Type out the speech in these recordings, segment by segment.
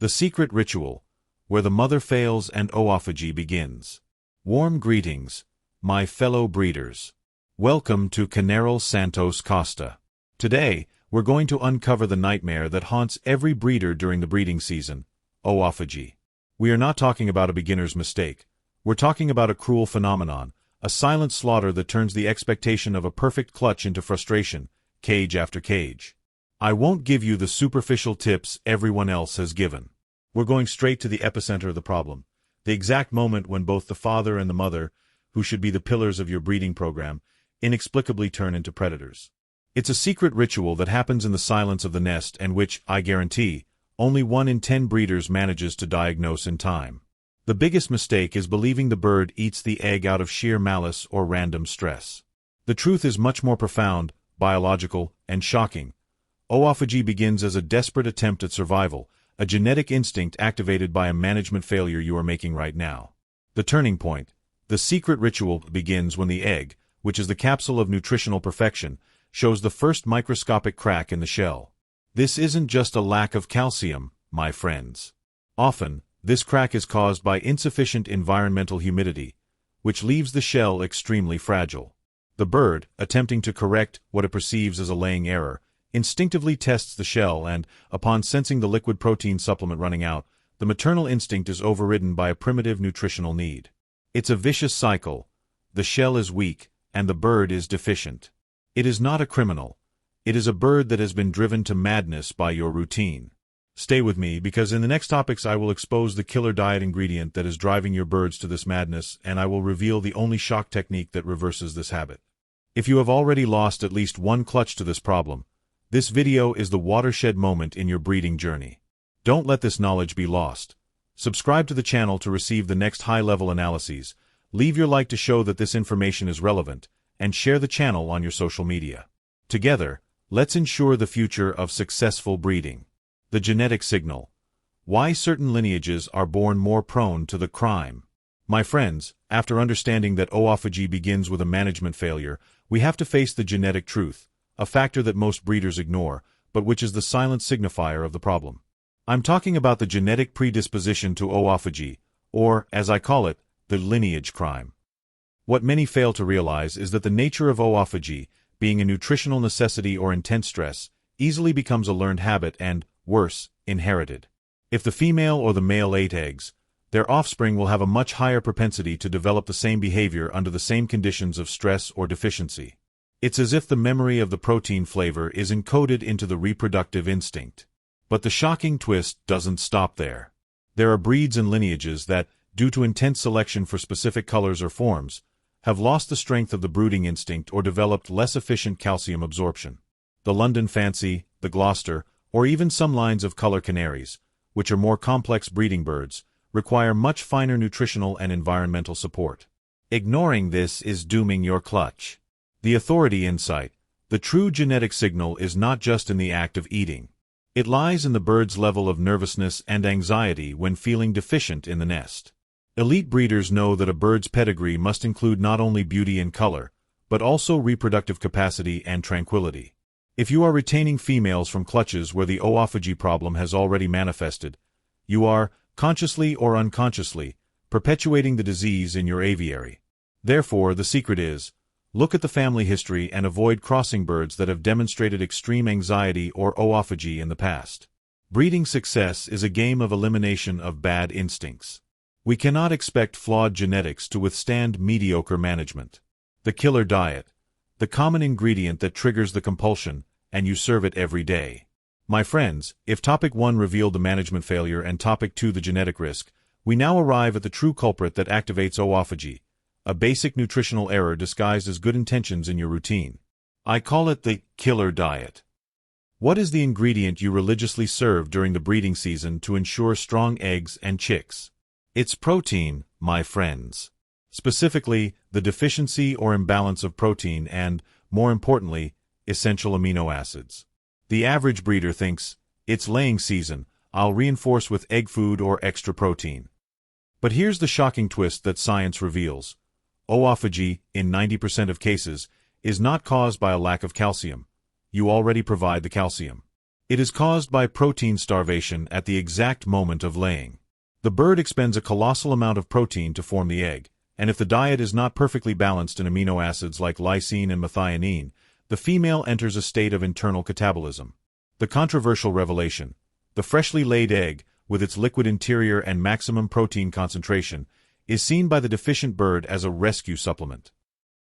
The secret ritual, where the mother fails and oophagy begins. Warm greetings, my fellow breeders. Welcome to Canaril Santos Costa. Today, we're going to uncover the nightmare that haunts every breeder during the breeding season, oophagy. We are not talking about a beginner's mistake. We're talking about a cruel phenomenon, a silent slaughter that turns the expectation of a perfect clutch into frustration, cage after cage. I won't give you the superficial tips everyone else has given. We're going straight to the epicenter of the problem, the exact moment when both the father and the mother, who should be the pillars of your breeding program, inexplicably turn into predators. It's a secret ritual that happens in the silence of the nest and which, I guarantee, only 1 in 10 breeders manages to diagnose in time. The biggest mistake is believing the bird eats the egg out of sheer malice or random stress. The truth is much more profound, biological, and shocking. Oophagy begins as a desperate attempt at survival, a genetic instinct activated by a management failure you are making right now. The turning point, the secret ritual, begins when the egg, which is the capsule of nutritional perfection, shows the first microscopic crack in the shell. This isn't just a lack of calcium, my friends. Often, this crack is caused by insufficient environmental humidity, which leaves the shell extremely fragile. The bird, attempting to correct what it perceives as a laying error, instinctively tests the shell and, upon sensing the liquid protein supplement running out, the maternal instinct is overridden by a primitive nutritional need. It's a vicious cycle. The shell is weak, and the bird is deficient. It is not a criminal. It is a bird that has been driven to madness by your routine. Stay with me, because in the next topics I will expose the killer diet ingredient that is driving your birds to this madness, and I will reveal the only shock technique that reverses this habit. If you have already lost at least one clutch to this problem, this video is the watershed moment in your breeding journey. Don't let this knowledge be lost. Subscribe to the channel to receive the next high-level analyses, leave your like to show that this information is relevant, and share the channel on your social media. Together, let's ensure the future of successful breeding. The genetic signal. Why certain lineages are born more prone to the crime. My friends, after understanding that oophagy begins with a management failure, we have to face the genetic truth, a factor that most breeders ignore, but which is the silent signifier of the problem. I'm talking about the genetic predisposition to oophagy, or, as I call it, the lineage crime. What many fail to realize is that the nature of oophagy, being a nutritional necessity or intense stress, easily becomes a learned habit and, worse, inherited. If the female or the male ate eggs, their offspring will have a much higher propensity to develop the same behavior under the same conditions of stress or deficiency. It's as if the memory of the protein flavor is encoded into the reproductive instinct. But the shocking twist doesn't stop there. There are breeds and lineages that, due to intense selection for specific colors or forms, have lost the strength of the brooding instinct or developed less efficient calcium absorption. The London Fancy, the Gloucester, or even some lines of color canaries, which are more complex breeding birds, require much finer nutritional and environmental support. Ignoring this is dooming your clutch. The authority insight, the true genetic signal, is not just in the act of eating. It lies in the bird's level of nervousness and anxiety when feeling deficient in the nest. Elite breeders know that a bird's pedigree must include not only beauty and color, but also reproductive capacity and tranquility. If you are retaining females from clutches where the oophagy problem has already manifested, you are, consciously or unconsciously, perpetuating the disease in your aviary. Therefore, the secret is, look at the family history and avoid crossing birds that have demonstrated extreme anxiety or oophagy in the past. Breeding success is a game of elimination of bad instincts. We cannot expect flawed genetics to withstand mediocre management. The killer diet, the common ingredient that triggers the compulsion, and you serve it every day. My friends, if Topic 1 revealed the management failure and Topic 2 the genetic risk, we now arrive at the true culprit that activates oophagy, a basic nutritional error disguised as good intentions in your routine. I call it the killer diet. What is the ingredient you religiously serve during the breeding season to ensure strong eggs and chicks? It's protein, my friends. Specifically, the deficiency or imbalance of protein and, more importantly, essential amino acids. The average breeder thinks, it's laying season, I'll reinforce with egg food or extra protein. But here's the shocking twist that science reveals. Oophagy, in 90% of cases, is not caused by a lack of calcium. You already provide the calcium. It is caused by protein starvation at the exact moment of laying. The bird expends a colossal amount of protein to form the egg, and if the diet is not perfectly balanced in amino acids like lysine and methionine, the female enters a state of internal catabolism. The controversial revelation: the freshly laid egg, with its liquid interior and maximum protein concentration, is seen by the deficient bird as a rescue supplement.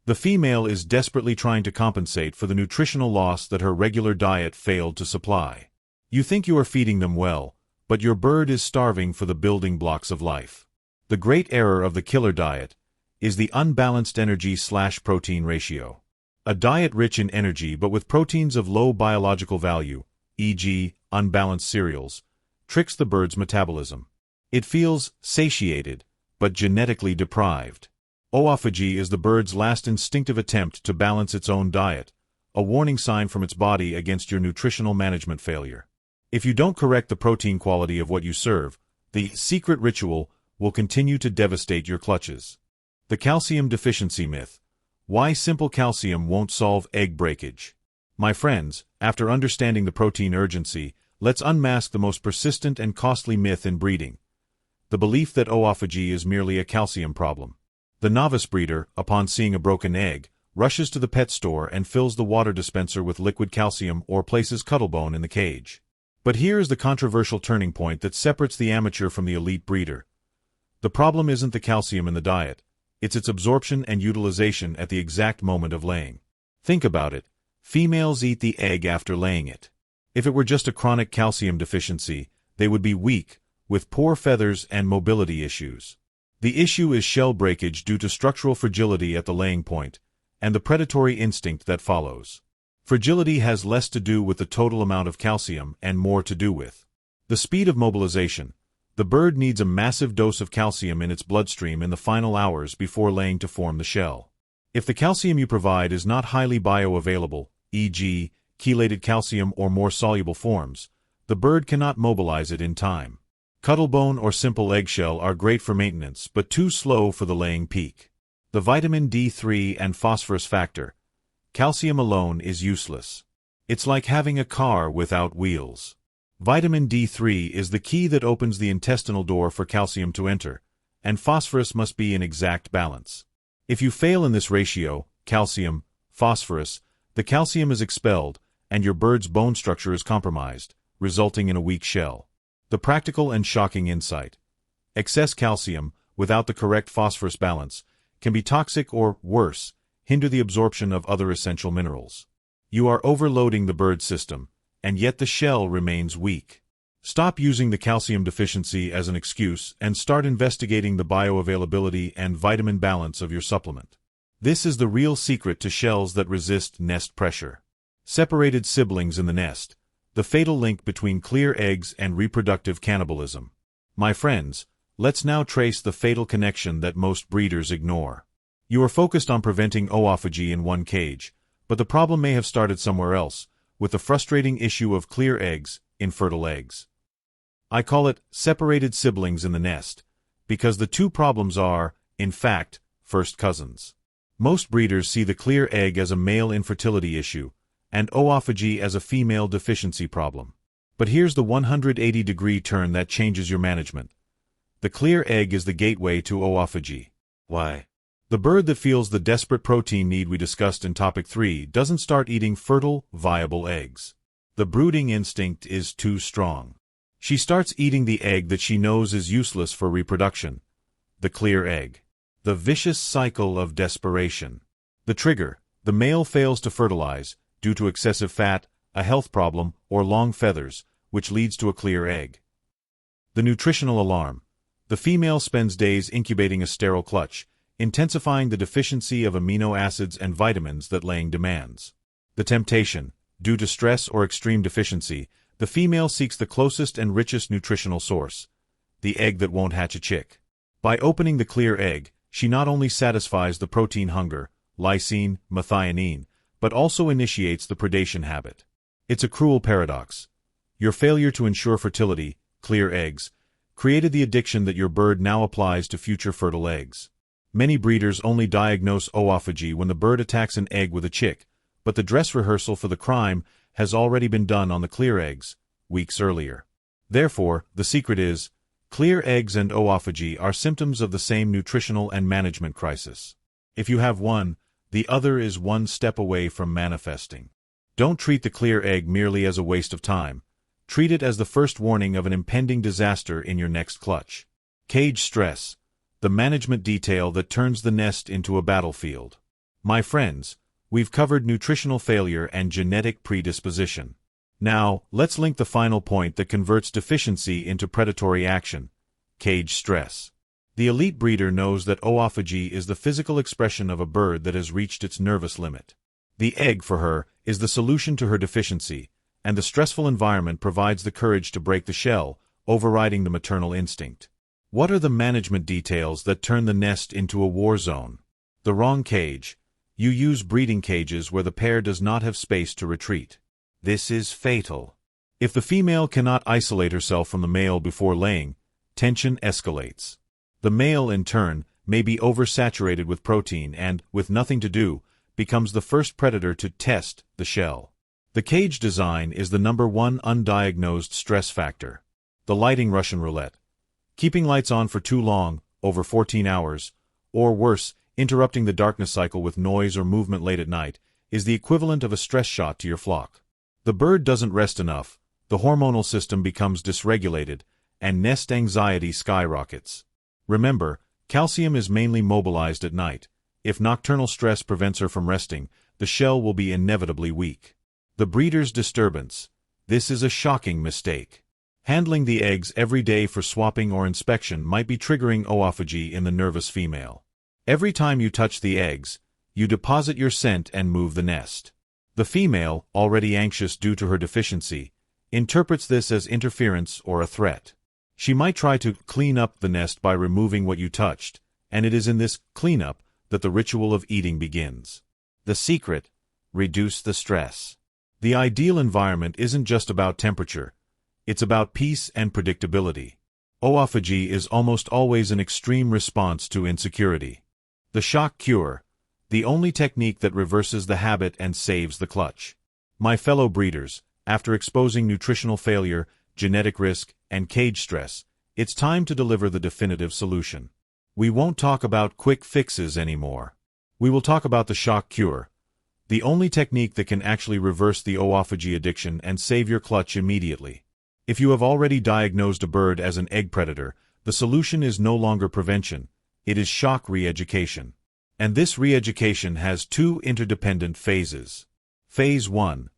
The female is desperately trying to compensate for the nutritional loss that her regular diet failed to supply. You think you are feeding them well, but your bird is starving for the building blocks of life. The great error of the killer diet is the unbalanced energy/protein ratio. A diet rich in energy but with proteins of low biological value, e.g., unbalanced cereals, tricks the bird's metabolism. It feels satiated, but genetically deprived. Oophagy is the bird's last instinctive attempt to balance its own diet, a warning sign from its body against your nutritional management failure. If you don't correct the protein quality of what you serve, the secret ritual will continue to devastate your clutches. The calcium deficiency myth: why simple calcium won't solve egg breakage. My friends, after understanding the protein urgency, let's unmask the most persistent and costly myth in breeding: the belief that oophagy is merely a calcium problem. The novice breeder, upon seeing a broken egg, rushes to the pet store and fills the water dispenser with liquid calcium or places Cuttlebone in the cage. But here is the controversial turning point that separates the amateur from the elite breeder. The problem isn't the calcium in the diet, it's its absorption and utilization at the exact moment of laying. Think about it: females eat the egg after laying it. If it were just a chronic calcium deficiency, they would be weak, with poor feathers and mobility issues. The issue is shell breakage due to structural fragility at the laying point, and the predatory instinct that follows. Fragility has less to do with the total amount of calcium and more to do with the speed of mobilization. The bird needs a massive dose of calcium in its bloodstream in the final hours before laying to form the shell. If the calcium you provide is not highly bioavailable, e.g., chelated calcium or more soluble forms, the bird cannot mobilize it in time. Cuttlebone or simple eggshell are great for maintenance but too slow for the laying peak. The vitamin D3 and phosphorus factor: calcium alone is useless. It's like having a car without wheels. Vitamin D3 is the key that opens the intestinal door for calcium to enter, and phosphorus must be in exact balance. If you fail in this ratio, calcium, phosphorus, the calcium is expelled, and your bird's bone structure is compromised, resulting in a weak shell. The practical and shocking insight: excess calcium, without the correct phosphorus balance, can be toxic or, worse, hinder the absorption of other essential minerals. You are overloading the bird system, and yet the shell remains weak. Stop using the calcium deficiency as an excuse and start investigating the bioavailability and vitamin balance of your supplement. This is the real secret to shells that resist nest pressure. Separated siblings in the nest: the fatal link between clear eggs and reproductive cannibalism. My friends, let's now trace the fatal connection that most breeders ignore. You are focused on preventing oophagy in one cage, but the problem may have started somewhere else, with the frustrating issue of clear eggs, infertile eggs. I call it separated siblings in the nest, because the two problems are, in fact, first cousins. Most breeders see the clear egg as a male infertility issue, and oophagy as a female deficiency problem. But here's the 180-degree turn that changes your management. The clear egg is the gateway to oophagy. Why? The bird that feels the desperate protein need we discussed in Topic 3 doesn't start eating fertile, viable eggs. The brooding instinct is too strong. She starts eating the egg that she knows is useless for reproduction. The clear egg. The vicious cycle of desperation. The trigger: the male fails to fertilize, due to excessive fat, a health problem, or long feathers, which leads to a clear egg. The nutritional alarm: the female spends days incubating a sterile clutch, intensifying the deficiency of amino acids and vitamins that laying demands. The temptation: due to stress or extreme deficiency, the female seeks the closest and richest nutritional source, the egg that won't hatch a chick. By opening the clear egg, she not only satisfies the protein hunger, lysine, methionine, but also initiates the predation habit. It's a cruel paradox. Your failure to ensure fertility, clear eggs, created the addiction that your bird now applies to future fertile eggs. Many breeders only diagnose oophagy when the bird attacks an egg with a chick, but the dress rehearsal for the crime has already been done on the clear eggs, weeks earlier. Therefore, the secret is, clear eggs and oophagy are symptoms of the same nutritional and management crisis. If you have one, the other is one step away from manifesting. Don't treat the clear egg merely as a waste of time. Treat it as the first warning of an impending disaster in your next clutch. Cage stress, the management detail that turns the nest into a battlefield. My friends, we've covered nutritional failure and genetic predisposition. Now, let's link the final point that converts deficiency into predatory action: cage stress. The elite breeder knows that oophagy is the physical expression of a bird that has reached its nervous limit. The egg, for her, is the solution to her deficiency, and the stressful environment provides the courage to break the shell, overriding the maternal instinct. What are the management details that turn the nest into a war zone? The wrong cage. You use breeding cages where the pair does not have space to retreat. This is fatal. If the female cannot isolate herself from the male before laying, tension escalates. The male, in turn, may be oversaturated with protein and, with nothing to do, becomes the first predator to test the shell. The cage design is the #1 undiagnosed stress factor. The lighting Russian roulette. Keeping lights on for too long, over 14 hours, or worse, interrupting the darkness cycle with noise or movement late at night, is the equivalent of a stress shot to your flock. The bird doesn't rest enough, the hormonal system becomes dysregulated, and nest anxiety skyrockets. Remember, calcium is mainly mobilized at night. If nocturnal stress prevents her from resting, the shell will be inevitably weak. The breeder's disturbance. This is a shocking mistake. Handling the eggs every day for swapping or inspection might be triggering oophagy in the nervous female. Every time you touch the eggs, you deposit your scent and move the nest. The female, already anxious due to her deficiency, interprets this as interference or a threat. She might try to clean up the nest by removing what you touched, and it is in this cleanup that the ritual of eating begins. The secret: reduce the stress. The ideal environment isn't just about temperature, it's about peace and predictability. Oophagy is almost always an extreme response to insecurity. The shock cure, the only technique that reverses the habit and saves the clutch. My fellow breeders, after exposing nutritional failure, genetic risk, and cage stress, it's time to deliver the definitive solution. We won't talk about quick fixes anymore. We will talk about the shock cure, the only technique that can actually reverse the oophagy addiction and save your clutch immediately. If you have already diagnosed a bird as an egg predator, the solution is no longer prevention, it is shock re-education. And this re-education has two interdependent phases. Phase 1.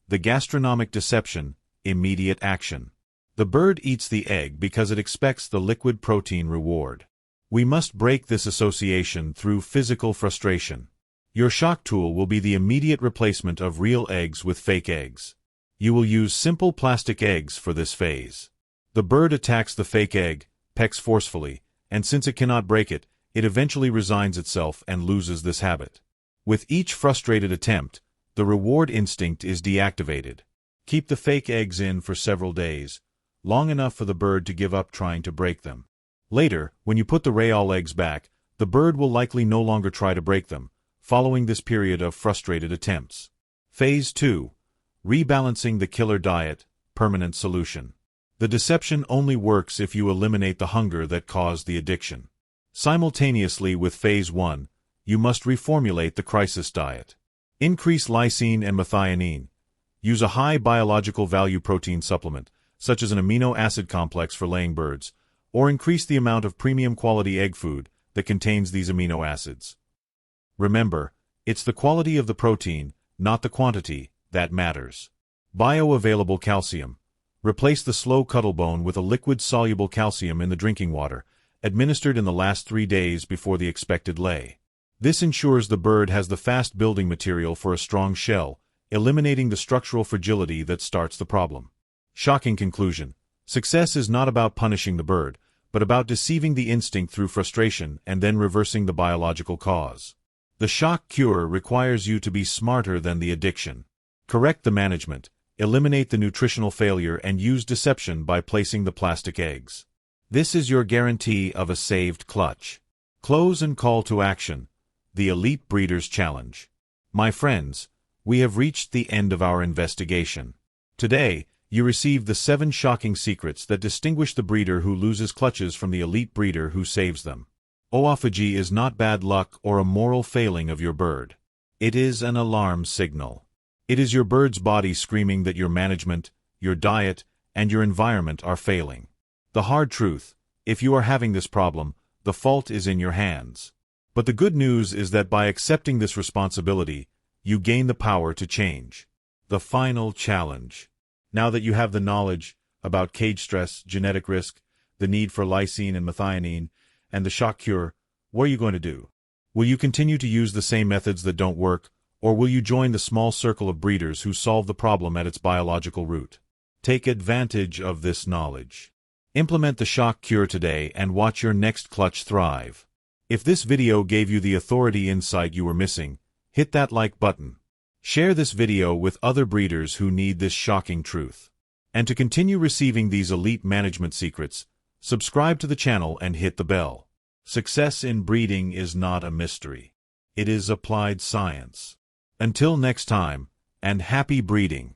The gastronomic deception, immediate action. The bird eats the egg because it expects the liquid protein reward. We must break this association through physical frustration. Your shock tool will be the immediate replacement of real eggs with fake eggs. You will use simple plastic eggs for this phase. The bird attacks the fake egg, pecks forcefully, and since it cannot break it, it eventually resigns itself and loses this habit. With each frustrated attempt, the reward instinct is deactivated. Keep the fake eggs in for several days, long enough for the bird to give up trying to break them. Later, when you put the real eggs back, the bird will likely no longer try to break them, following this period of frustrated attempts. Phase 2. Rebalancing the killer diet, permanent solution. The deception only works if you eliminate the hunger that caused the addiction. Simultaneously with Phase 1, you must reformulate the crisis diet. Increase lysine and methionine. Use a high biological value protein supplement, such as an amino acid complex for laying birds, or increase the amount of premium quality egg food that contains these amino acids. Remember, it's the quality of the protein, not the quantity, that matters. Bioavailable calcium. Replace the slow cuttlebone with a liquid-soluble calcium in the drinking water, administered in the last 3 days before the expected lay. This ensures the bird has the fast building material for a strong shell, eliminating the structural fragility that starts the problem. Shocking conclusion. Success is not about punishing the bird, but about deceiving the instinct through frustration and then reversing the biological cause. The shock cure requires you to be smarter than the addiction. Correct the management, eliminate the nutritional failure, and use deception by placing the plastic eggs. This is your guarantee of a saved clutch. Close and call to action. The Elite Breeders Challenge. My friends, We have reached the end of our investigation. Today, you received the 7 shocking secrets that distinguish the breeder who loses clutches from the elite breeder who saves them. Oophagy is not bad luck or a moral failing of your bird. It is an alarm signal. It is your bird's body screaming that your management, your diet, and your environment are failing. The hard truth: if you are having this problem, the fault is in your hands. But the good news is that by accepting this responsibility, you gain the power to change. The final challenge. Now that you have the knowledge about cage stress, genetic risk, the need for lysine and methionine, and the shock cure, what are you going to do? Will you continue to use the same methods that don't work, or will you join the small circle of breeders who solve the problem at its biological root? Take advantage of this knowledge. Implement the shock cure today and watch your next clutch thrive. If this video gave you the authority insight you were missing, hit that like button. Share this video with other breeders who need this shocking truth. And to continue receiving these elite management secrets, subscribe to the channel and hit the bell. Success in breeding is not a mystery. It is applied science. Until next time, and happy breeding.